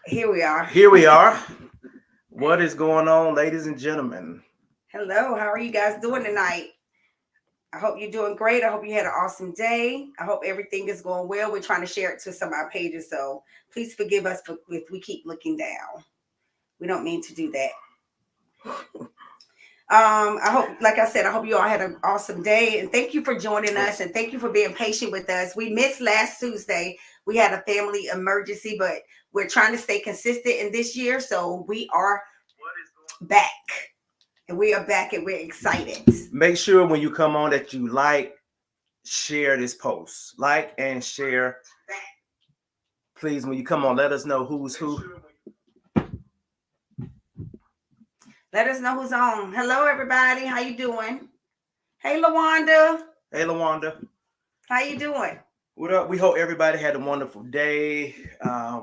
Here we are. Here we are. What is going on, ladies and gentlemen? Hello, how are you guys doing tonight? I hope you're doing great. I hope you had an awesome day. I hope everything is going well. We're trying to share it to some of our pages, so please forgive us if we keep looking down. We don't mean to do that. I hope, like I said, I hope you all had an awesome day, and thank you for joining us, and thank you for being patient with us. We missed last Tuesday. We had a family emergency, but we're trying to stay consistent in this year, so we are back, and we are back, and we're excited. Make sure when you come on that you share this post. Like and share. Please, when you come on, let us know who's who. Let us know who's on. Hello, everybody. How you doing? Hey, Lawanda. Hey, Lawanda. How you doing? What up? We hope everybody had a wonderful day.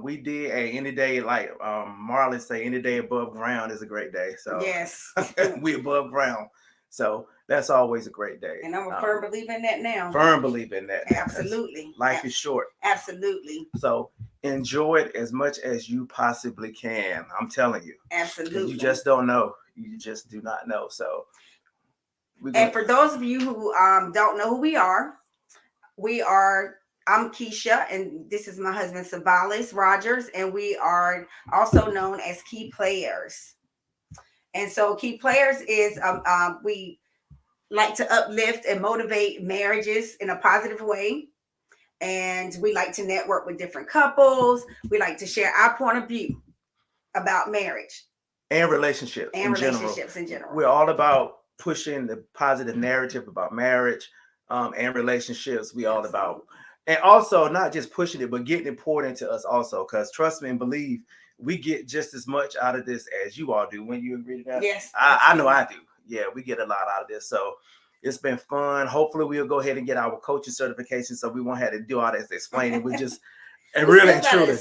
We did any day, like Marlon say, any day above ground is a great day. So yes, we above ground. So that's always a great day. And I'm a firm believer in that now. Firm believer in that. Absolutely. Life is short. Absolutely. So enjoy it as much as you possibly can. I'm telling you. Absolutely. You just don't know. You just do not know. So and for those of you who don't know who we are, I'm Keisha, and this is my husband, Savalis Rogers, and we are also known as Key Players. And so Key Players is we like to uplift and motivate marriages in a positive way. And we like to network with different couples. We like to share our point of view about marriage and relationships in general. We're all about pushing the positive narrative about marriage and relationships. We all about, and also not just pushing it, but getting it poured into us also. Because trust me and believe, we get just as much out of this as you all do. When you agree to that? Yes, I know I do. Yeah, we get a lot out of this. So it's been fun. Hopefully, we'll go ahead and get our coaching certification, so we won't have to do all this explaining. We just and really and truly,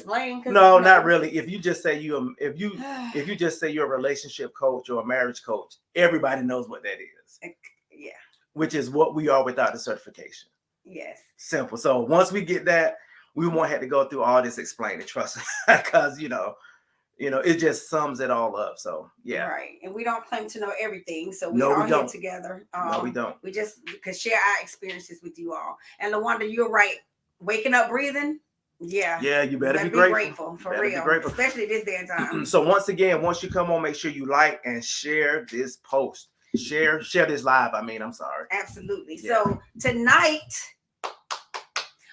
no, not really. If you just say if you just say you're a relationship coach or a marriage coach, everybody knows what that is. Yeah. Which is what we are without the certification. Yes. Simple. So once we get that, we won't have to go through all this explaining. Trust me, because it just sums it all up. So yeah. Right. And we don't claim to know everything. So we all here together. No, we don't. We just can share our experiences with you all. And Lawanda, you're right. Waking up, breathing. Yeah. Yeah, you better be grateful. For real. Be grateful. Especially this day and time. So once again, once you come on, make sure you like and share this post. Share this live. I'm sorry. Absolutely. Yeah. So tonight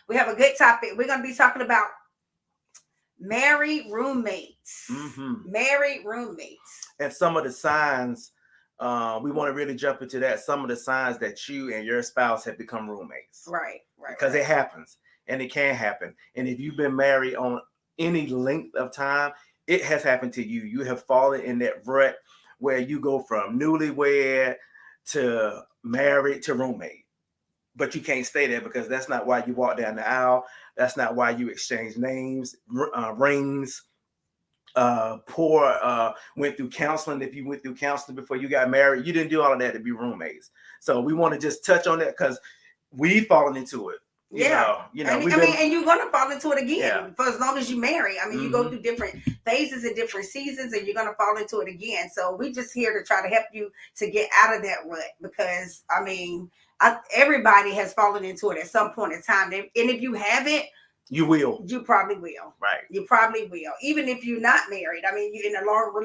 we have a good topic. We're going to be talking about married roommates. Mm-hmm. Married roommates. And some of the signs, we want to really jump into that. Some of the signs that you and your spouse have become roommates. Right. Because it happens. And it can happen. And if you've been married on any length of time, it has happened to you. You have fallen in that rut where you go from newlywed to married to roommate. But you can't stay there because that's not why you walk down the aisle. That's not why you exchange names, rings, went through counseling. If you went through counseling before you got married, you didn't do all of that to be roommates. So we want to just touch on that because we've fallen into it. And you're gonna fall into it again for as long as you marry. You go through different phases and different seasons, and you're gonna fall into it again. So we're just here to try to help you to get out of that rut because everybody has fallen into it at some point in time. And if you haven't, you will. You probably will. Right. You probably will. Even if you're not married. You're in a long-term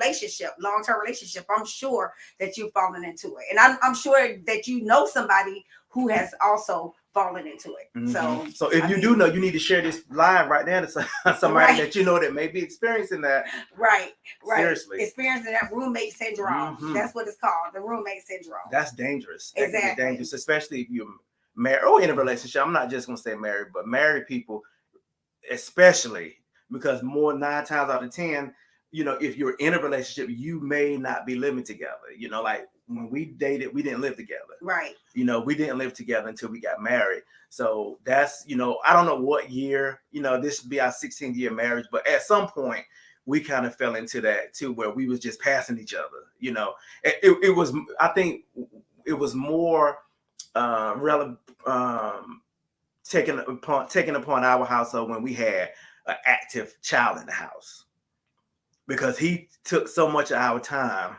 relationship. I'm sure that you've fallen into it, and I'm sure that you know somebody who has also fallen into it. Mm-hmm. So if you do know, you need to share this live right now to somebody that you know that may be experiencing that. Right. Seriously. Experiencing that roommate syndrome. Mm-hmm. That's what it's called, the roommate syndrome. That's dangerous. Exactly. That can be dangerous, especially if you're married or in a relationship. I'm not just going to say married, but married people, especially because more 9 times out of 10, if you're in a relationship, you may not be living together. Like when we dated, we didn't live together. Right. We didn't live together until we got married. So that's, I don't know what year, this would be our 16-year marriage, but at some point we kind of fell into that too, where we was just passing each other, it was, I think it was more relevant, taken upon our household when we had an active child in the house. because he took so much of our time.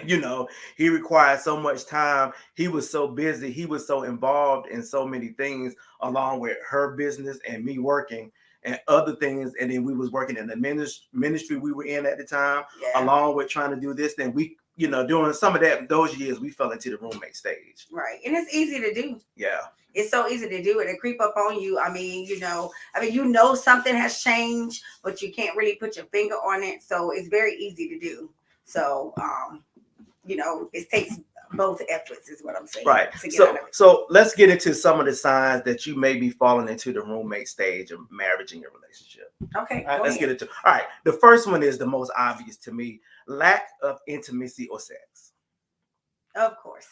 You know, he required so much time. He was so busy. He was so involved in so many things, along with her business and me working and other things. And then we was working in the ministry we were in at the time, Yeah. along with trying to do this. Then we, you know, during some of those years, we fell into the roommate stage. Right. And it's easy to do. Yeah. It's so easy to do it and creep up on you. I mean, you know something has changed, but you can't really put your finger on it. So it's very easy to do. So, you know, it takes both efforts is what I'm saying. Right. So let's get into some of the signs that you may be falling into the roommate stage of marriage in your relationship. Okay. All right, let's get into. All right. The first one is the most obvious to me: lack of intimacy or sex. Of course.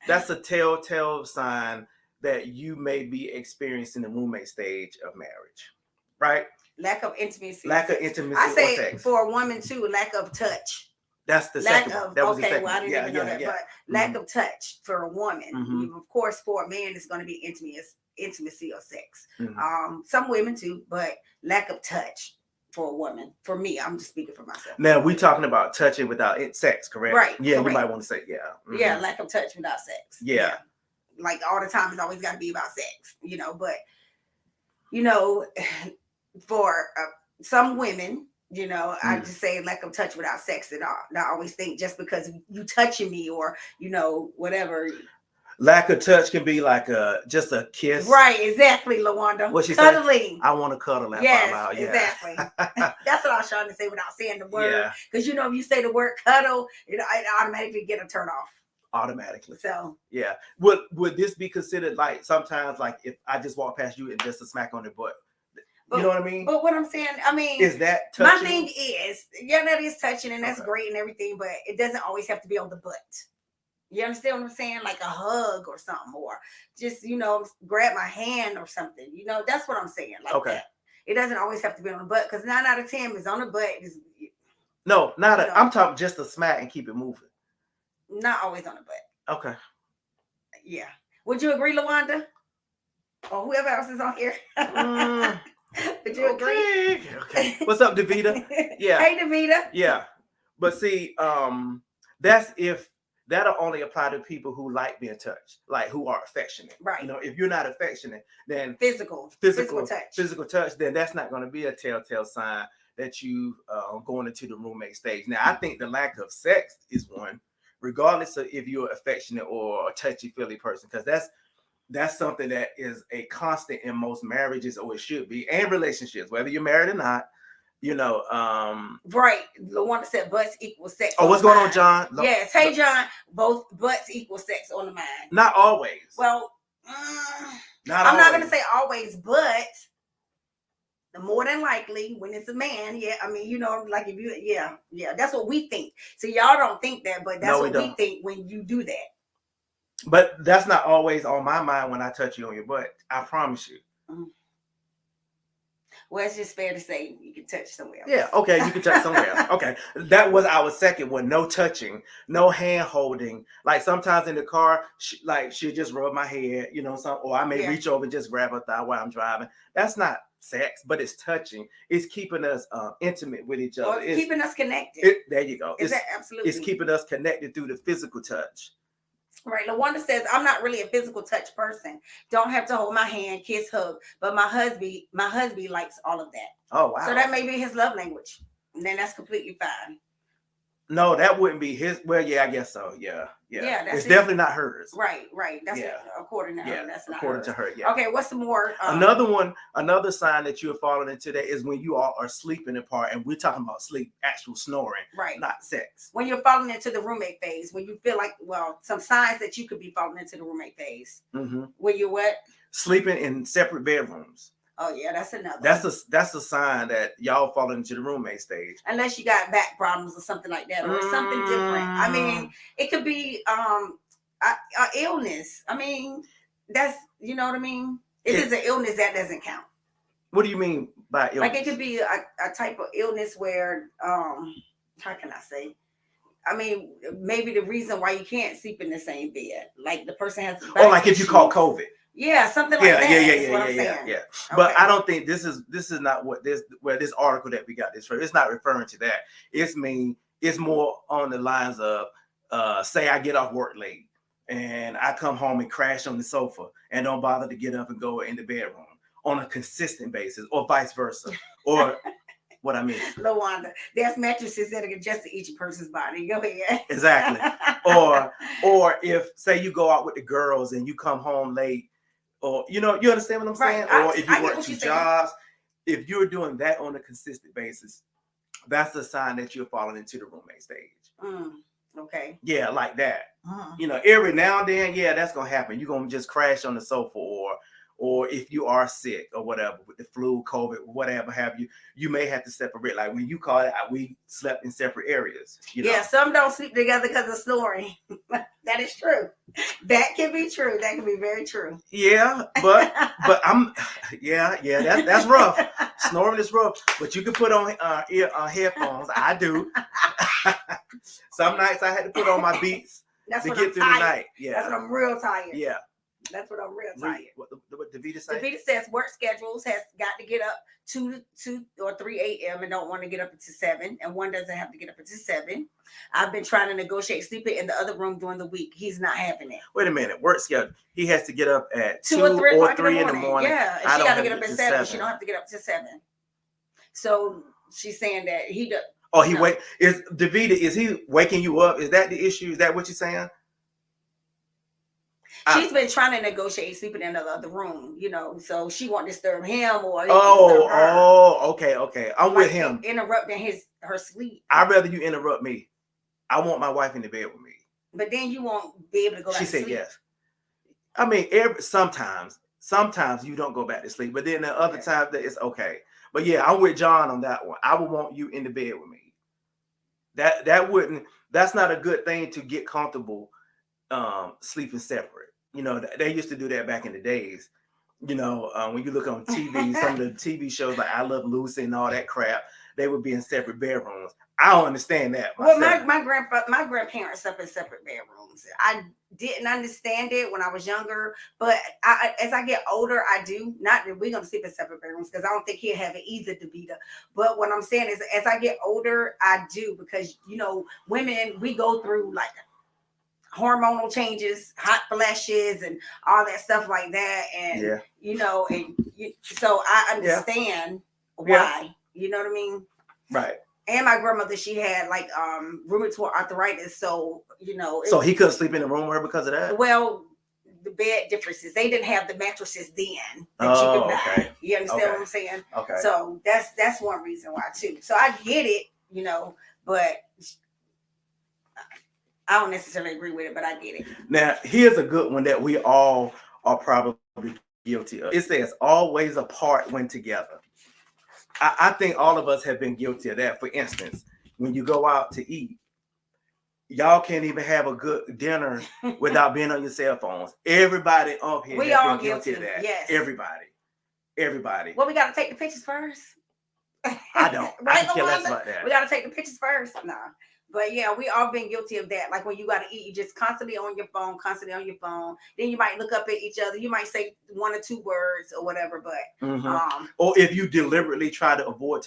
That's a telltale sign that you may be experiencing the roommate stage of marriage, right? Lack of intimacy. I say or sex. For a woman too, lack of touch. That's the second one. That was the second well, I didn't even know that, but lack of touch for a woman. Of course, for a man, it's going to be intimacy or sex. Some women too, but lack of touch for a woman. For me, I'm just speaking for myself. Now we're talking about touching without sex, correct? Right. Yeah, correct. You might want to say Yeah, lack of touch without sex. Yeah. Like all the time, it's always got to be about sex, you know. But you know, for some women, you know, I just say lack of touch without sex at all. I always think just because you touching me or you know whatever. Lack of touch can be like just a kiss. Right, exactly, LaWanda. What she cuddling. Say? I want to cuddle. Yes, out loud. Yeah. Exactly. That's what I was trying to say without saying the word. Because you know, if you say the word cuddle, it automatically get a turn off. Automatically. So yeah. Would this be considered like sometimes like if I just walk past you and just a smack on the butt? You know what I mean? But what I'm saying, I mean, is that touching? My thing is, that is touching and that's great and everything, but it doesn't always have to be on the butt. You understand what I'm saying? Like a hug or something, or just, you know, grab my hand or something. You know, that's what I'm saying. Like that. It doesn't always have to be on the butt because 9 out of 10 is on the butt. No, I'm talking just a smack and keep it moving. Not always on the butt. Okay. Yeah. Would you agree, LaWanda? Or whoever else is on here? Would you agree? Okay. What's up, Davita? Yeah. Hey, Davita. Yeah. But see, that's if that'll only apply to people who like being touched, like who are affectionate. Right. You know, if you're not affectionate, then physical touch, then that's not going to be a telltale sign that you going into the roommate stage. Now, I think the lack of sex is one, regardless of if you're affectionate or a touchy-feely person, because that's something that is a constant in most marriages, or it should be, and relationships, whether you're married or not. You know, right. LaWanda said butts equal sex. Oh, what's going on, John? Yes. Hey, John. Both butts equal sex on the mind. Not always. Well, I'm not going to say always, but the more than likely when it's a man, yeah. I mean, you know, like if you, yeah, that's what we think. So y'all don't think that, but that's what we think when you do that. But that's not always on my mind when I touch you on your butt. I promise you. Well, it's just fair to say you can touch somewhere else. Yeah, okay, you can touch somewhere else. Okay, that was our second one. No touching, no hand holding. Like sometimes in the car, she'll just rub my head, you know, or I may reach over and just grab her thigh while I'm driving. That's not sex, but it's touching. It's keeping us intimate with each other. It's keeping us connected. There you go. Absolutely. It's keeping us connected through the physical touch. Right. LaWanda says, I'm not really a physical touch person. Don't have to hold my hand, kiss, hug. But my husband likes all of that. Oh, wow. So that may be his love language. And then that's completely fine. No, that wouldn't be his. Well, yeah, I guess so. Yeah. It's definitely not hers. Right. That's according to her. That's not according to her. Yeah. Okay, what's some more? Another sign that you're falling into that is when you all are sleeping apart, and we're talking about sleep, actual snoring, right? Not sex. When you're falling into the roommate phase, when you feel like, some signs that you could be falling into the roommate phase. When you're what? Sleeping in separate bedrooms. Oh yeah, that's another. That's a sign that y'all fall into the roommate stage. Unless you got back problems or something like that, or something different. I mean, it could be a illness. I mean, that's, you know what I mean. If it's an illness, that doesn't count. What do you mean by illness? Like it could be a type of illness where how can I say? I mean, maybe the reason why you can't sleep in the same bed, like the person has. Or like if you caught COVID. Yeah, something like Yeah, that. yeah, Is yeah, what yeah, I'm yeah, saying. yeah. But Okay. I don't think this is not what this article that we got this from. It's not referring to that. It's more on the lines of say I get off work late and I come home and crash on the sofa and don't bother to get up and go in the bedroom on a consistent basis, or vice versa. Or what I mean. Lawanda, there's mattresses that are adjust to each person's body. Go ahead. Exactly. Or if say you go out with the girls and you come home late, or you understand what I'm Right. saying? Or if you I get work what two you're saying. jobs, if you're doing that on a consistent basis, that's a sign that you're falling into the roommate stage. Okay. Yeah, like that. Every now and then, yeah, that's gonna happen. You're gonna just crash on the sofa, or if you are sick or whatever with the flu, COVID, whatever have you, you may have to separate. Like when you call it, we slept in separate areas. Yeah, some don't sleep together because of snoring. That is true. That can be true. That can be very true. Yeah, but I'm yeah, that's rough. Snoring is rough, but you can put on headphones. I do. Some nights I had to put on my Beats to get through the night. Yeah, that's when I'm real tired. Yeah, that's when I'm real tired. What Davita say? Davita says work schedules has got to get up 2 or 3 a.m. and don't want to get up until 7, and one doesn't have to get up until 7. I've been trying to negotiate sleeping in the other room during the week. He's not having it. Wait a minute, work schedule. He has to get up at 2 or 3 in the morning. Yeah, and she got to get up at 7. She don't have to get up to 7. So she's saying that he does. Oh, is Davita? Is he waking you up? Is that the issue? Is that what you're saying? She's been trying to negotiate sleeping in the other room, so she won't disturb him or okay. I'm with him. Interrupting her sleep. I'd rather you interrupt me. I want my wife in the bed with me. But then you won't be able to go back to sleep. She said yes. I mean, sometimes you don't go back to sleep, but then the other times that it's okay. But yeah, I'm with John on that one. I would want you in the bed with me. That's not a good thing to get comfortable sleeping separate. They used to do that back in the days. When you look on TV, some of the TV shows like I Love Lucy and all that crap, they would be in separate bedrooms. I don't understand that myself. Well, my grandparents slept in separate bedrooms. I didn't understand it when I was younger, but as I get older, I do. Not that we're gonna sleep in separate bedrooms because I don't think he'll have it either, Davita. But what I'm saying is, as I get older, I do, because women, we go through like hormonal changes, hot flashes, and all that stuff like that, and so I understand why. You know what I mean? Right. And my grandmother, she had like rheumatoid arthritis, so so he couldn't sleep in the room with her because of that. Well, the bed differences. They didn't have the mattresses then that you could buy. Okay. You understand what I'm saying? Okay. So that's one reason why too. So I get it, but I don't necessarily agree with it, but I get it. Now, here's a good one that we all are probably guilty of. It says always apart when together. I think all of us have been guilty of that. For instance, when you go out to eat, y'all can't even have a good dinner without being on your cell phones. Everybody up here we has all been guilty of that. Yes. Everybody. Well, we got to take the pictures first. I don't. Right, I care less about that. We got to take the pictures first. Nah. But yeah, we all been guilty of that. Like when you got to eat, you just constantly on your phone. Then you might look up at each other. You might say 1 or 2 words or whatever. But or if you deliberately try to avoid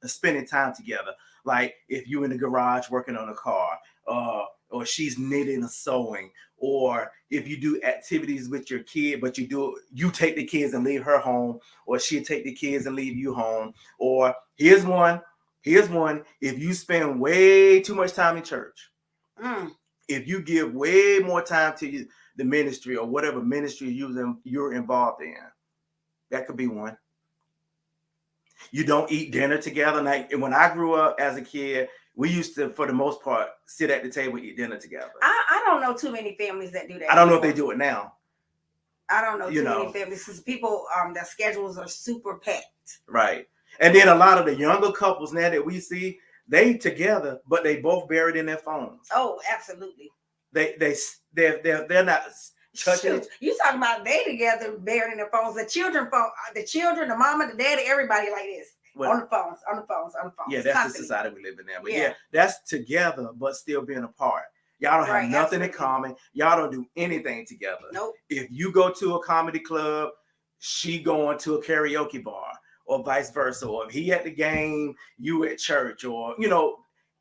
spending time together, like if you in the garage working on a car, or she's knitting or sewing, or if you do activities with your kid, but you take the kids and leave her home, or she'll take the kids and leave you home. Or here's one. If you spend way too much time in church, if you give way more time to the ministry or whatever ministry you're involved in, that could be one. You don't eat dinner together. Like when I grew up as a kid, we used to, for the most part, sit at the table and eat dinner together. I don't know too many families that do that. I don't know if they do it now. I don't know too many families, because people, their schedules are super packed. Right. And then a lot of the younger couples now that we see, they together, but they both buried in their phones. Oh, absolutely. They're not touching it. You talking about they together buried in their phones? The children, the mama, the daddy, everybody like this. On the phones. Yeah, that's constantly the society we live in now. But yeah, that's together, but still being apart. Y'all don't have Right, nothing in absolutely. common. Y'all don't do anything together. Nope. If you go to a comedy club, she going to a karaoke bar, or vice versa. Or if he at the game, you at church, or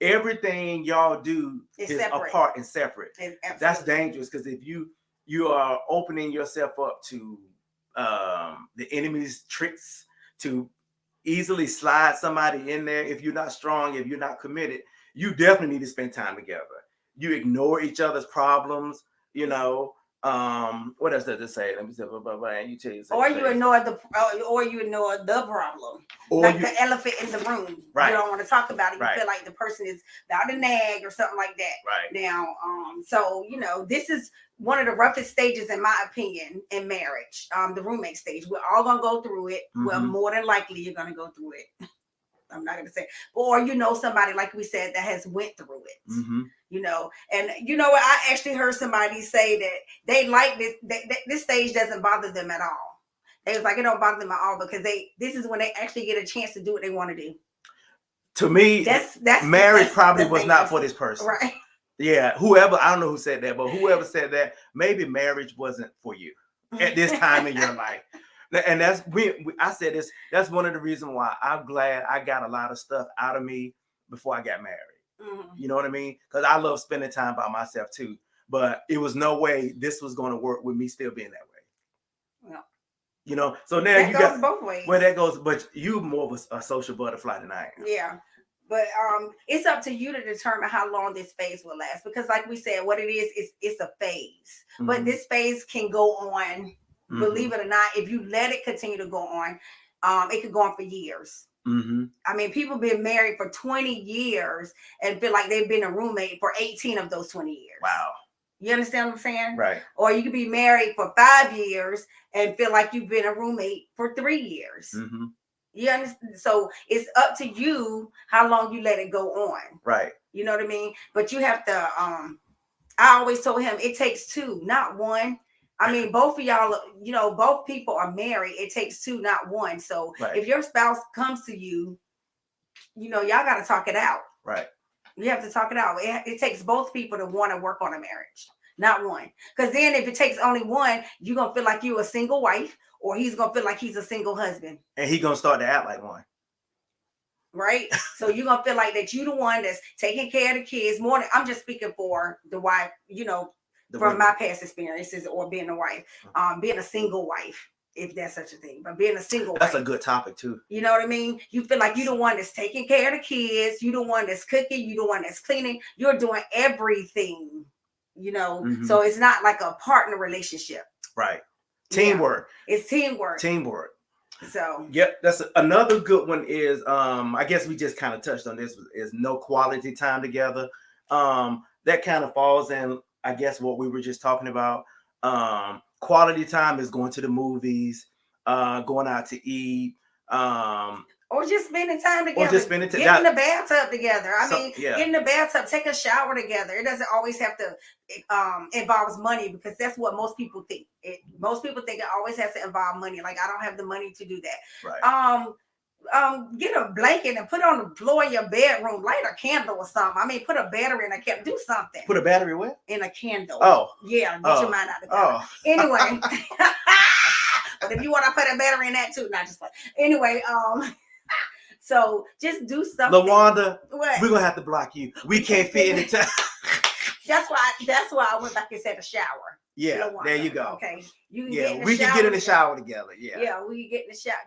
everything y'all do It's is separate. apart and separate. That's Absolutely. dangerous, because if you are opening yourself up to the enemy's tricks to easily slide somebody in there. If you're not strong, if you're not committed, you definitely need to spend time together. You ignore each other's problems, what else does it say? Let me say, and you tell you, Or you ignore the problem, or like the elephant in the room. Right. You don't want to talk about it. You Right. feel like the person is about to nag or something like that. Right. Now, so this is one of the roughest stages, in my opinion, in marriage. The roommate stage. We're all gonna go through it. Well, more than likely, you're gonna go through it. I'm not gonna say, or somebody, like we said, that has went through it. And what, I actually heard somebody say that they like this. This stage doesn't bother them at all. They was like, it don't bother them at all, because this is when they actually get a chance to do what they want to do. To me, that's marriage probably was not for this person. Right. Yeah, whoever, I don't know who said that, but whoever said that, maybe marriage wasn't for you at this time in your life. And that's I said this. That's one of the reasons why I'm glad I got a lot of stuff out of me before I got married. You know what I mean? Because I love spending time by myself too. But it was no way this was going to work with me still being that way. Yeah. So now that goes both ways. Well, that goes, but you more of a social butterfly than I am. Yeah. But it's up to you to determine how long this phase will last. Because like we said, what it is it's a phase. But this phase can go on. Believe it or not, if you let it continue to go on, it could go on for years. I mean, people been married for 20 years and feel like they've been a roommate for 18 of those 20 years. Wow. You understand what I'm saying? Right. Or you could be married for 5 years and feel like you've been a roommate for 3 years. You understand? So it's up to you how long you let it go on. Right. You know what I mean? But you have to, I always told him it takes two, not one. I mean, both of y'all, both people are married. It takes two, not one. So if your spouse comes to you, y'all got to talk it out. Right. You have to talk it out. It takes both people to want to work on a marriage, not one. Because then if it takes only one, you're going to feel like you're a single wife, or he's going to feel like he's a single husband. And he's going to start to act like one. Right? So you're going to feel like that you the one that's taking care of the kids more than, I'm just speaking for the wife, from my past experiences, or being a wife, being a single wife, if that's such a thing, but being a single that's wife. A good topic too. You know what I mean? You feel like you're the one that's taking care of the kids, you the one that's cooking, you the one that's cleaning, you're doing everything, so it's not like a partner relationship. Right. Teamwork. Yeah. It's teamwork. So that's another good one. Is I guess we just kind of touched on this, is no quality time together. That kind of falls in, I guess, what we were just talking about. Quality time is going to the movies, going out to eat, or just spending time together. Or just spending time. Get in the bathtub together. Get in the bathtub, take a shower together. It doesn't always have to involves money, because that's what most people think. Most people think it always has to involve money. Like, I don't have the money to do that. Right. Get a blanket and put it on the floor in your bedroom. Light a candle or something. I mean, put a battery in a candle. Do something. Put a battery where? In a candle. Oh. Yeah, get your mind out of that. Anyway. But if you want to put a battery in that too, not just like. Anyway, so just do something. LaWanda, we're gonna have to block you. We can't fit in the time. That's why I went back and said a shower. Yeah, LaWanda. there you go. Okay. You can we can get in the shower together. Yeah. Yeah, we can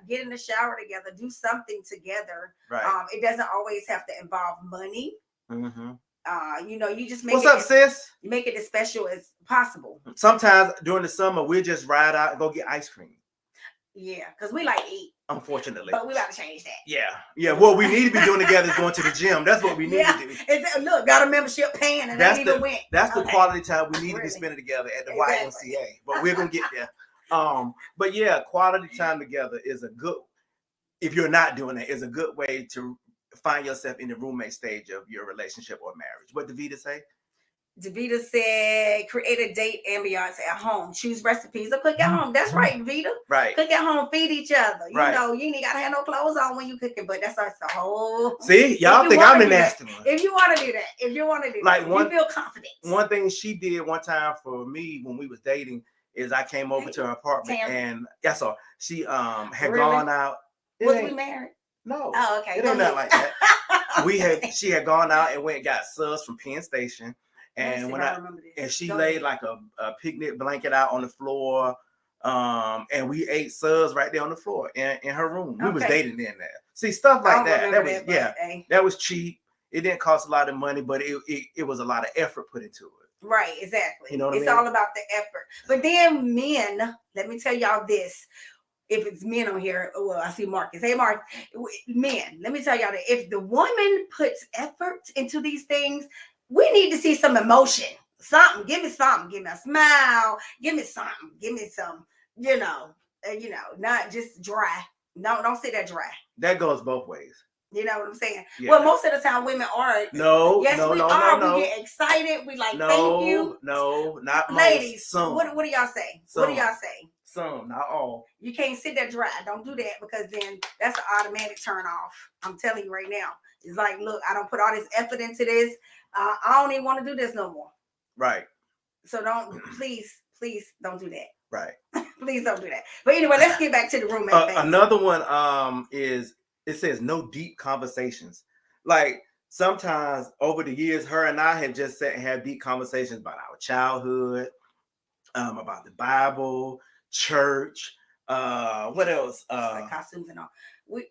get in the shower together. Do something together. Right. It doesn't always have to involve money. You just make What's up, sis? You make it as special as possible. Sometimes during the summer, we'll just ride out and go get ice cream. Yeah, because we like to eat. Unfortunately. But we got to change that. Yeah. What we need to be doing together is going to the gym. That's what we need to do. Look, got a membership paying, and that's even went. That's the quality time we need to be spending together at the YMCA. But we're gonna get there. But yeah, quality time together is a good. If you're not doing it, is a good way to find yourself in the roommate stage of your relationship or marriage. What did Vita say? Davita said, create a date ambiance at home. Choose recipes or cook at home. That's right, Davita. Right. Cook at home, feed each other. You Right. know, you ain't got to have no clothes on when you cooking, but that's a whole. See, y'all think I'm the nasty one. If you want to do that, Like you feel confident. One thing she did one time for me when we was dating is I came over to her apartment and so she had gone out. Was we married? No. Oh, okay. It ain't nothing like that. She had gone out and went and got subs from Penn Station. And she laid like a picnic blanket out on the floor. And we ate subs right there on the floor in her room. We was dating in there. See, stuff like that. That was cheap. It didn't cost a lot of money, but it was a lot of effort put into it. Right, exactly. You know what it's I mean? all about the effort. But then men, let me tell y'all this. If it's men on here, well, I see Marcus. Hey, Mark, men, let me tell y'all that if the woman puts effort into these things, we need to see some emotion. Something. Give me something. Give me a smile. Give me something. Give me some, not just dry. No, don't sit there dry. That goes both ways. You know what I'm saying? Yeah. Well, most of the time women are. No, yes, no, we no, are. no, We get excited. We like, no, thank you. No, not ladies. Most, some. What do y'all say? Some. What do y'all say? Some, not all. You can't sit there dry. Don't do that because then that's an automatic turn off. I'm telling you right now. It's like, look, I don't put all this effort into this. I don't even want to do this no more. Right. So please don't do that. Right. Please don't do that. But anyway, let's get back to the roommate thing. Another one is it says no deep conversations. Like sometimes over the years, her and I have just sat and had deep conversations about our childhood, about the Bible, church, what else? Like costumes and all.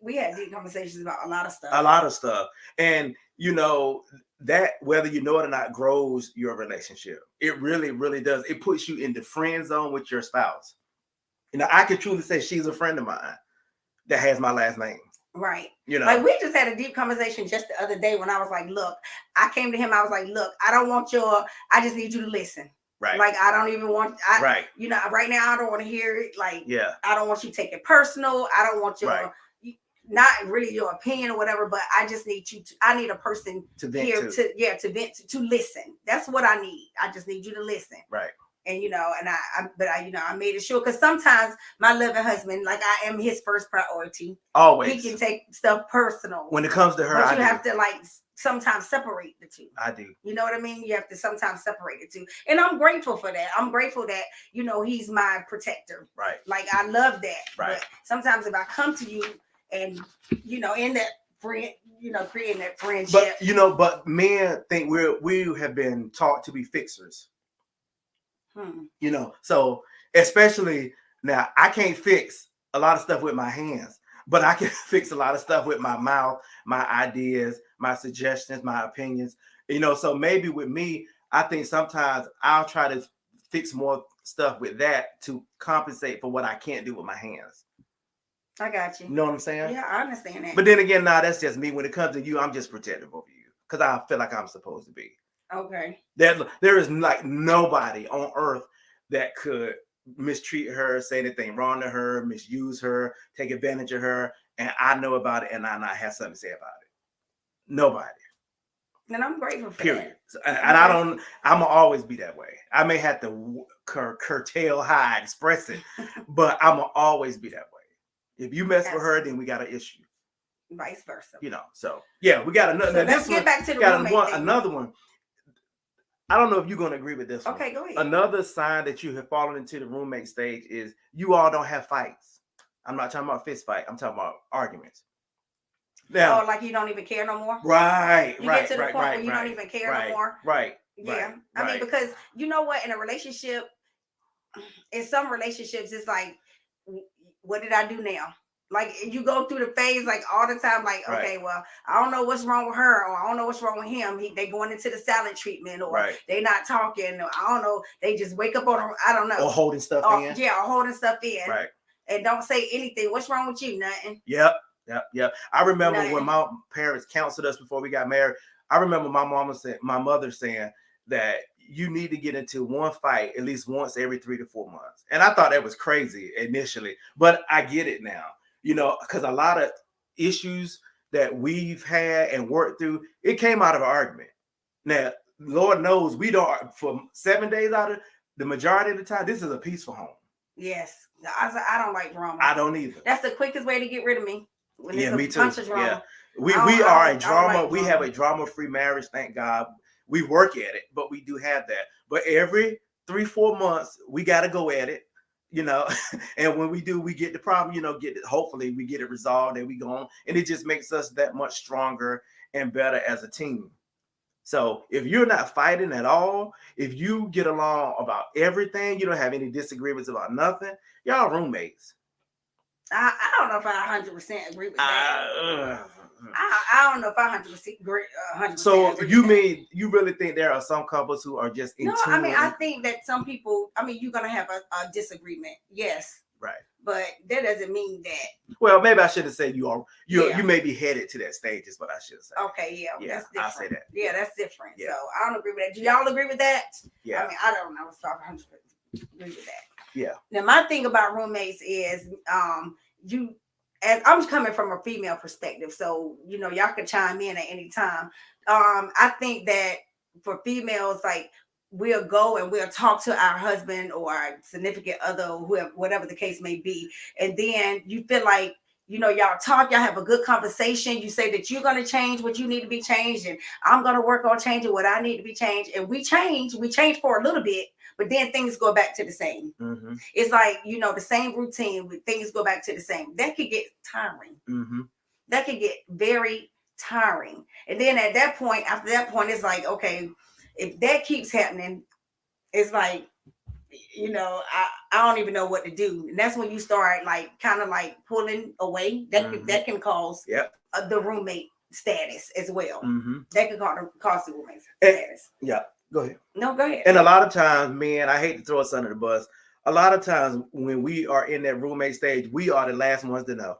We had deep conversations about a lot of stuff. A lot of stuff. And that whether you know it or not grows your relationship. It really, really does. It puts you in the friend zone with your spouse. I can truly say she's a friend of mine that has my last name. Right. Like we just had a deep conversation just the other day when I was like, look, I came to him. I was like, look, I just need you to listen. Right. Like, I don't even want, right. Right now, I don't want to hear it. Like, yeah. I don't want you to take it personal. I don't want not really your opinion or whatever, but I just need I need a person to vent here to listen. That's what I need. I just need you to listen. Right. And, I made it sure because sometimes my loving husband, like I am his first priority. Always. He can take stuff personal. When it comes to her, but you have to sometimes separate the two. I do. You know what I mean? You have to sometimes separate the two. And I'm grateful for that. I'm grateful that, he's my protector. Right. Like I love that. Right. But sometimes if I come to you and, in that friend, creating that friendship. But men think we have been taught to be fixers. So especially now I can't fix a lot of stuff with my hands, but I can fix a lot of stuff with my mouth, my ideas, my suggestions, my opinions, so maybe with me, I think sometimes I'll try to fix more stuff with that to compensate for what I can't do with my hands. I got you. You know what I'm saying? Yeah, I understand that. But then again, that's just me. When it comes to you, I'm just protective of you because I feel like I'm supposed to be. Okay. There is like nobody on earth that could mistreat her, say anything wrong to her, misuse her, take advantage of her, and I know about it and I not have something to say about it. Nobody. And I'm grateful for period. that. And I'm gonna always be that way. I may have to curtail how I express it, but I'm gonna always be that way. If you mess with her, then we got an issue. Vice versa. So yeah, we got another. So let's get back to the roommate thing. Another one. I don't know if you're going to agree with this one. Okay, go ahead. Another sign that you have fallen into the roommate stage is you all don't have fights. I'm not talking about fist fight. I'm talking about arguments. Now, like you don't even care no more? Right, you get to the point where you don't even care no more? Right. Yeah. I mean, because you know what? In a relationship, in some relationships, it's like, what did I do now? Like you go through the phase like all the time, like, okay, well, I don't know what's wrong with her, or I don't know what's wrong with him. They going into the silent treatment, or they not talking, or I don't know. They just wake up on, I don't know. Or holding stuff in. Yeah, or holding stuff in. Right. And don't say anything. What's wrong with you? Nothing. Yep. I remember when my parents counseled us before we got married. I remember my mother saying that you need to get into one fight at least once every 3 to 4 months. And I thought that was crazy initially, but I get it now. Because a lot of issues that we've had and worked through, it came out of an argument. Now, Lord knows we don't, for 7 days out of the majority of the time, this is a peaceful home. Yes. I don't like drama. I don't either. That's the quickest way to get rid of me. When Yeah, there's me a too. bunch of drama. Yeah. We I don't- are I a don't drama. like We have a drama-free marriage, thank God. We work at it, but we do have that. But every 3-4 months, we got to go at it, you know. And when we do, we get the problem, you know, hopefully we get it resolved and we go on. And it just makes us that much stronger and better as a team. So if you're not fighting at all, if you get along about everything, you don't have any disagreements about nothing, y'all roommates. I don't know if I 100% agree with that. I don't know if I 100% agree. 100% So agree you with that. mean you really think there are some couples who are just No, into I mean, I think that some people, I mean, you're going to have a disagreement. Yes. right. But that doesn't mean that. Well, maybe I should have said you Yeah. may be headed to that stage is what I should say. Okay, yeah, that's different. I'll say that. Yeah, that's different. Yeah. So I don't agree with that. Do y'all agree with that? Yeah. I mean, I don't know if I 100% agree with that. Yeah. Now, my thing about roommates is, you, and I'm coming from a female perspective, so you know, y'all can chime in at any time. I think that for females, like, we'll go and we'll talk to our husband or our significant other, or whoever, whatever the case may be, and then you feel like, you know, y'all talk, y'all have a good conversation. You say that you're going to change what you need to be changed, and I'm going to work on changing what I need to be changed. And we change for a little bit, but then things go back to the same. Mm-hmm. It's like, you know, the same routine, with things go back to the same. That could get tiring. Mm-hmm. That could get very tiring. And then at that point, after that point, it's like, okay, if that keeps happening, it's like, you know, I don't even know what to do. And that's when you start like kind of like pulling away. That can cause the roommate status as well. Mm-hmm. That could cause the roommate status. Yeah, go ahead. No, go ahead. And a lot of times, man, I hate to throw us under the bus. A lot of times when we are in that roommate stage, we are the last ones to know.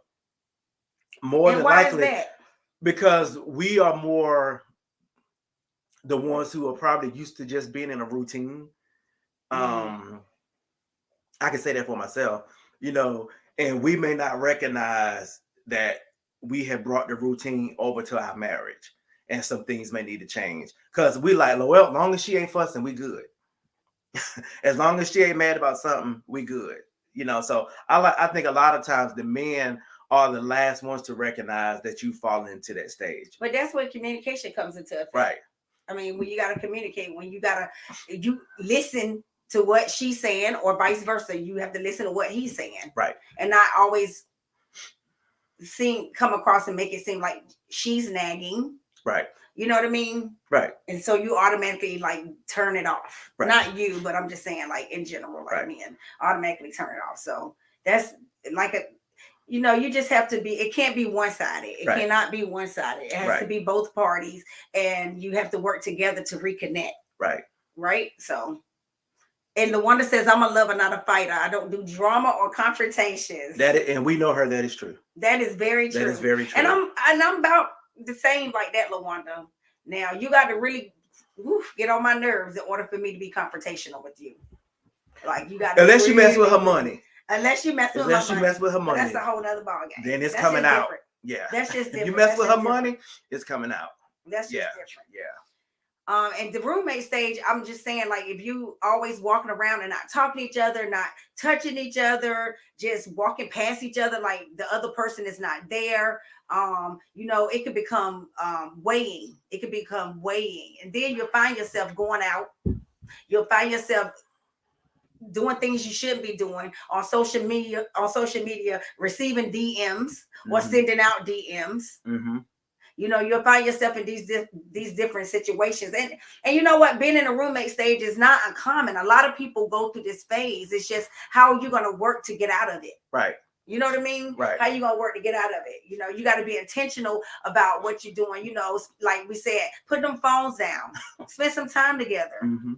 More than likely, is that? Because we are more the ones who are probably used to just being in a routine. I can say that for myself, you know, and we may not recognize that we have brought the routine over to our marriage, and some things may need to change. Because we like, well, as long as she ain't fussing, we good. As long as she ain't mad about something, we good. You know, so I think a lot of times the men are the last ones to recognize that you've fallen into that stage. But that's where communication comes into effect. Right. I mean, when you got to communicate, when you listen to what she's saying, or vice versa, you have to listen to what he's saying. Right. And not always come across and make it seem like she's nagging. Right. You know what I mean? Right. And so you automatically like turn it off. Right. Not you, but I'm just saying like in general, like men automatically turn it off. So that's like you just have to be, it can't be one-sided. It cannot be one-sided. It has to be both parties, and you have to work together to reconnect. Right. Right. So, and the one that says, I'm a lover, not a fighter. I don't do drama or confrontations. And we know her. That is true. That is very true. That is very true. And I'm about the same like that, LaWanda. Now you got to really get on my nerves in order for me to be confrontational with you. Like you got to, unless you mess with her money. Unless you mess with her money. That's a whole other ballgame. Then it's coming out. Different. Yeah. That's just different. If you mess with her money, it's coming out. That's just different. Yeah. And the roommate stage, I'm just saying, like, if you always walking around and not talking to each other, not touching each other, just walking past each other, like the other person is not there, it could become weighing. It could become weighing. And then you'll find yourself going out. You'll find yourself doing things you shouldn't be doing on social media, receiving DMs or sending out DMs. Mm-hmm. You'll find yourself in these different situations. And you know what? Being in a roommate stage is not uncommon. A lot of people go through this phase. It's just how you're going to work to get out of it. Right. You know what I mean? Right. How you going to work to get out of it? You got to be intentional about what you're doing. Like we said, put them phones down, spend some time together. Mm-hmm.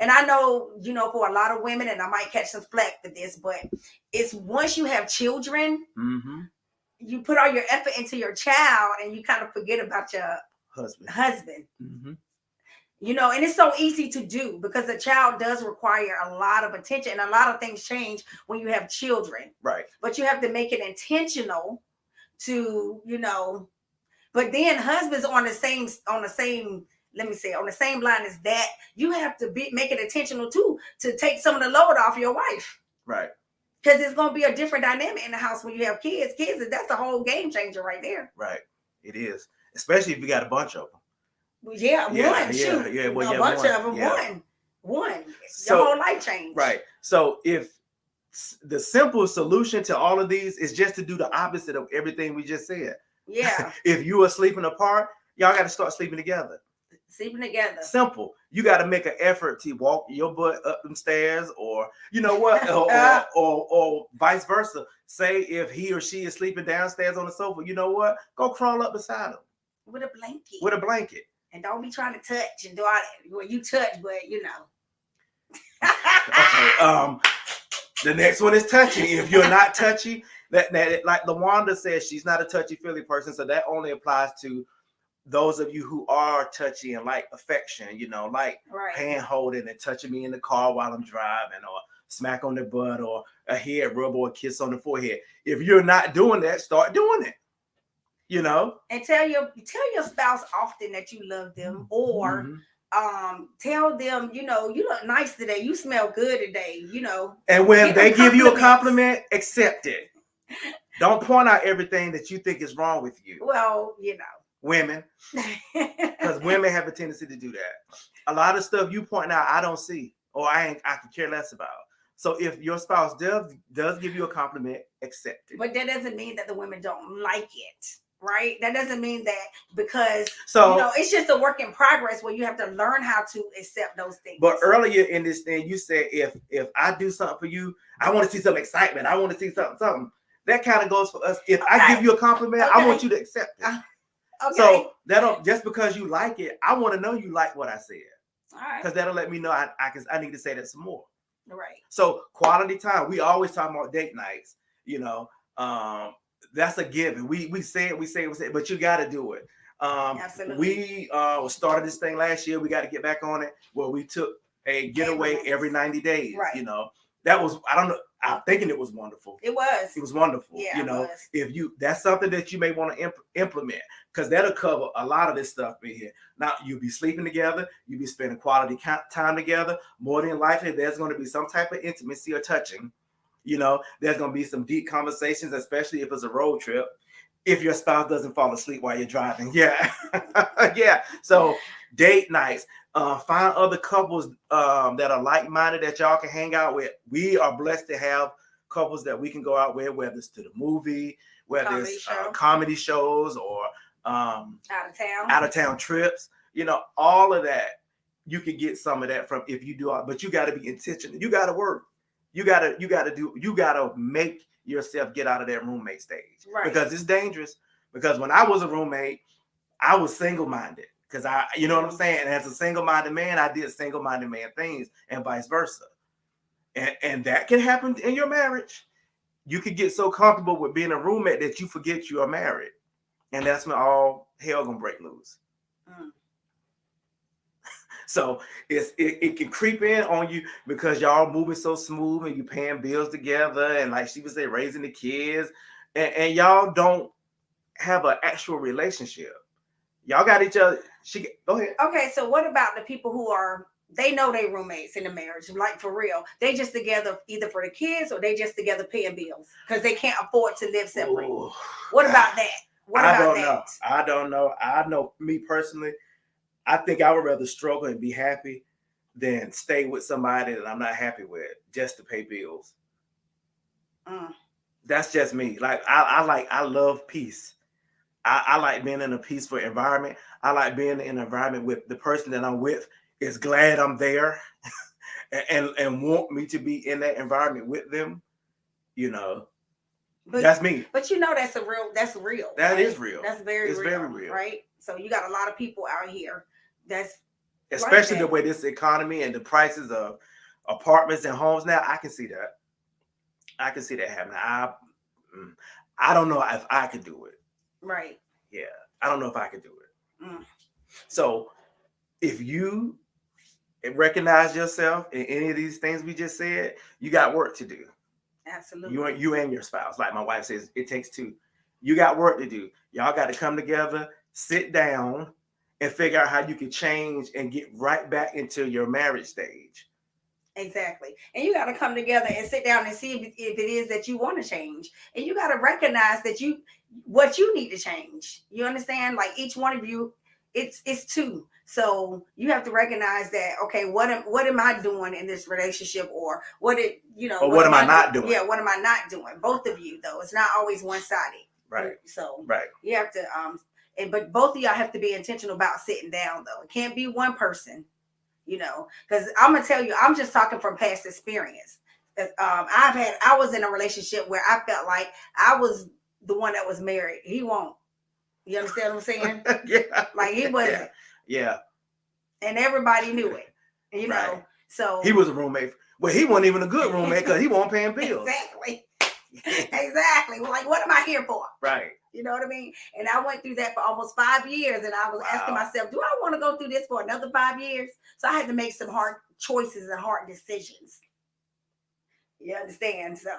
And I know, for a lot of women, and I might catch some flack for this, but it's once you have children, mm-hmm. you put all your effort into your child and you kind of forget about your husband. Mm-hmm. And it's so easy to do because the child does require a lot of attention, and a lot of things change when you have children. Right. But you have to make it intentional to, but then husbands on the same let me say, on the same line as that, you have to make it intentional too, to take some of the load off your wife. Right. Because it's going to be a different dynamic in the house when you have kids. Kids, that's a whole game changer right there. Right. It is. Especially if you got a bunch of them. Yeah, one. Shoot. Yeah, well, a bunch of them. Yeah. One. So, your whole life changed. Right. So if the simple solution to all of these is just to do the opposite of everything we just said. Yeah. If you are sleeping apart, y'all got to start sleeping together. Sleeping together. Simple. You got to make an effort to walk your butt up them stairs, or you know what, or vice versa. Say if he or she is sleeping downstairs on the sofa, you know what? Go crawl up beside him with a blanket. With a blanket. And don't be trying to touch and do all that. Well, you touch, but you know. Okay. The next one is touchy. If you're not touchy, that like LaWanda says, she's not a touchy-feely person, so that only applies to those of you who are touchy and like affection, you know, like hand holding and touching me in the car while I'm driving, or smack on the butt, or a head rub, or a kiss on the forehead. If you're not doing that, start doing it. You know, and tell your spouse often that you love them, or tell them, you know, you look nice today, you smell good today, you know. And when they give you a compliment, accept it. Don't point out everything that you think is wrong with you. Well, you know. Women, because women have a tendency to do that. A lot of stuff you point out, I don't see, or I could care less about. So if your spouse does give you a compliment, accept it. But that doesn't mean that the women don't like it, right? That doesn't mean that, because you know, it's just a work in progress where you have to learn how to accept those things. But earlier in this thing, you said if I do something for you, I want to see some excitement. I want to see something. That kind of goes for us. If I give you a compliment, I want you to accept it. Okay. So that'll, just because you like it, I want to know you like what I said. All right. Because that'll let me know I need to say that some more. Right. So quality time. We always talk about date nights. You know, that's a given. We say it, but you got to do it. Absolutely. We started this thing last year. We got to get back on it. Where we took a getaway every 90 days. Right. You know, that was, I don't know. I'm thinking it was wonderful. It was wonderful. Yeah, you know, if that's something that you may want to implement, because that'll cover a lot of this stuff in here. Now you'll be sleeping together, you'll be spending quality time together. More than likely, there's going to be some type of intimacy or touching. You know, there's going to be some deep conversations, especially if it's a road trip. If your spouse doesn't fall asleep while you're driving, yeah. So date nights. Find other couples that are like-minded that y'all can hang out with. We are blessed to have couples that we can go out with, whether it's to the movie, whether it's comedy shows, or out of town trips. You know, all of that, you can get some of that from if you do. But you got to be intentional. You got to work. You got to make yourself get out of that roommate stage, because it's dangerous. Because when I was a roommate, I was single-minded. Because you know what I'm saying? And as a single-minded man, I did single-minded man things, and vice versa. And that can happen in your marriage. You could get so comfortable with being a roommate that you forget you are married. And that's when all hell gonna break loose. So it can creep in on you because y'all moving so smooth and you paying bills together, and like she would say, raising the kids, and y'all don't have an actual relationship. Y'all got each other. Go ahead. Okay, so what about the people who they know they roommates in the marriage, like for real? They just together either for the kids, or they just together paying bills because they can't afford to live separate. Ooh, what about that? I don't know. I know me personally, I think I would rather struggle and be happy than stay with somebody that I'm not happy with just to pay bills. That's just me. Like I love peace. I like being in a peaceful environment. I like being in an environment with the person that I'm with is glad I'm there and want me to be in that environment with them. You know, that's me. But you know, that's real. That right? is real. That's very real, right? So you got a lot of people out here that's especially the way this economy and the prices of apartments and homes now. I can see that. I can see that happening. I don't know if I could do it. Right. Yeah. I don't know if I could do it. So if you recognize yourself in any of these things we just said, you got work to do. Absolutely. You and your spouse. Like my wife says, it takes two. You got work to do. Y'all got to come together, sit down, and figure out how you can change and get right back into your marriage stage. Exactly. And you got to come together and sit down and see if it is that you want to change. And you got to recognize that what you need to change. You understand? Like each one of you, it's two. So you have to recognize that, okay, what am I doing in this relationship, or what am I not doing? Yeah, what am I not doing? Both of you, though. It's not always one-sided. Right. So right. You have to but both of y'all have to be intentional about sitting down, though. It can't be one person. Because I'm gonna tell you, I'm just talking from past experience. I was in a relationship where I felt like I was the one that was married. He won't. You understand what I'm saying? Yeah. Like he wasn't. Yeah. And everybody knew it. Right. So he was a roommate. Well, he wasn't even a good roommate because he wasn't paying bills. Exactly. Exactly. Like, what am I here for? Right. You know what I mean? And I went through that for almost 5 years, and I was asking myself, do I want to go through this for another 5 years? So I had to make some hard choices and hard decisions. You understand? So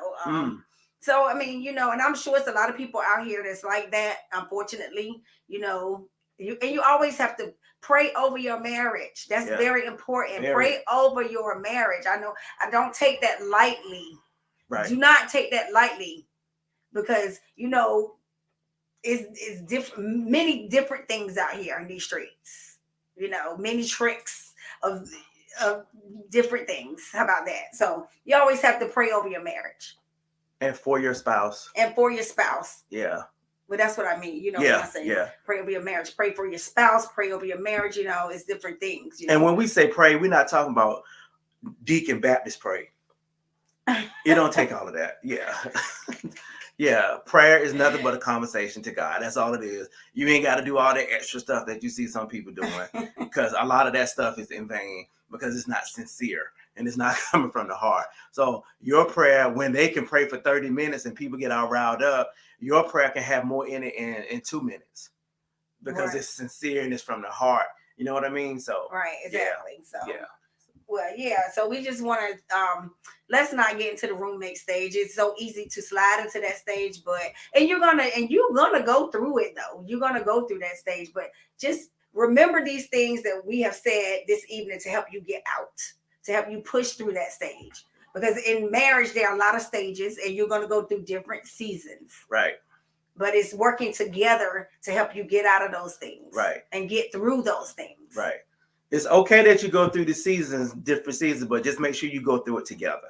I mean, and I'm sure it's a lot of people out here that's like that, unfortunately. You always have to pray over your marriage. That's very important. Pray over your marriage. I know I don't take that lightly. Right. Do not take that lightly, because it's different, many different things out here in these streets. Many tricks of different things. How about that? So you always have to pray over your marriage. And for your spouse. Yeah. But that's what I mean. When I say pray over your marriage, pray for your spouse, pray over your marriage, it's different things. And when we say pray, we're not talking about Deacon Baptist pray. It don't take all of that. Yeah. Yeah. Prayer is nothing but a conversation to God. That's all it is. You ain't got to do all that extra stuff that you see some people doing, because a lot of that stuff is in vain, because it's not sincere and it's not coming from the heart. So your prayer, when they can pray for 30 minutes and people get all riled up, your prayer can have more in it in 2 minutes, because it's sincere and it's from the heart. You know what I mean? So right, exactly. Yeah. Well, yeah. So we just want to let's not get into the roommate stage. It's so easy to slide into that stage, and you're gonna go through it though. You're gonna go through that stage, but just remember these things that we have said this evening to help you get out, to help you push through that stage. Because in marriage, there are a lot of stages, and you're gonna go through different seasons. Right. But it's working together to help you get out of those things. Right. And get through those things. Right. It's okay that you go through the different seasons, but just make sure you go through it together.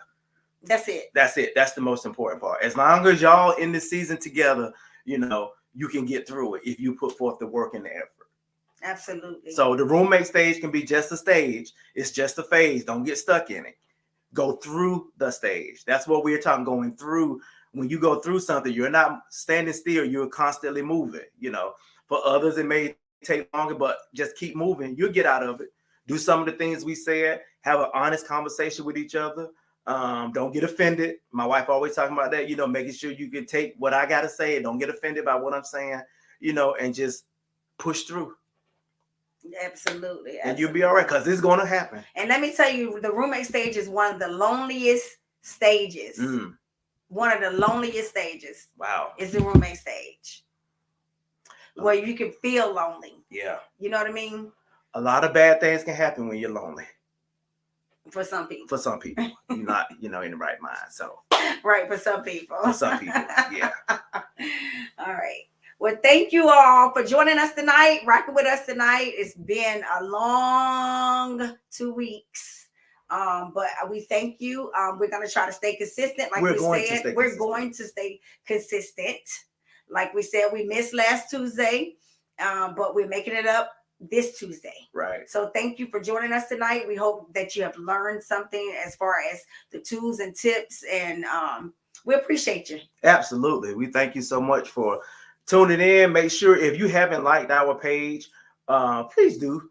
That's it. That's the most important part. As long as y'all in this season together, you can get through it if you put forth the work and the effort. Absolutely. So the roommate stage can be just a stage. It's just a phase. Don't get stuck in it. Go through the stage. That's what we're talking, going through. When you go through something, you're not standing still. You're constantly moving. For others, it may take longer, but just keep moving. You'll get out of it. Do some of the things we said. Have an honest conversation with each other. Don't get offended. My wife always talking about that, making sure you can take what I got to say and don't get offended by what I'm saying, and just push through. Absolutely. And you'll be all right, because it's going to happen. And let me tell you, the roommate stage is one of the loneliest stages. One of the loneliest stages. Wow. Is the roommate stage, where you can feel lonely. Yeah. You know what I mean? A lot of bad things can happen when you're lonely. For some people. You're not, in the right mind. So. Right, for some people. Yeah. All right. Well, thank you all for joining us tonight, rocking with us tonight. It's been a long 2 weeks. But we thank you. We're going to try to stay consistent. Like we're going to stay consistent. Like we said, we missed last Tuesday, but we're making it up this Tuesday. Right. So thank you for joining us tonight. We hope that you have learned something as far as the tools and tips, and we appreciate you. Absolutely. We thank you so much for tuning in. Make sure, if you haven't liked our page, please do.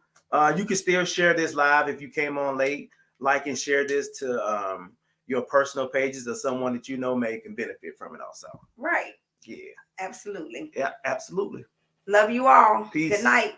You can still share this live if you came on late. Like and share this to your personal pages, or someone that may can benefit from it also. Right. Yeah. Absolutely. Yeah, absolutely. Love you all. Peace. Good night.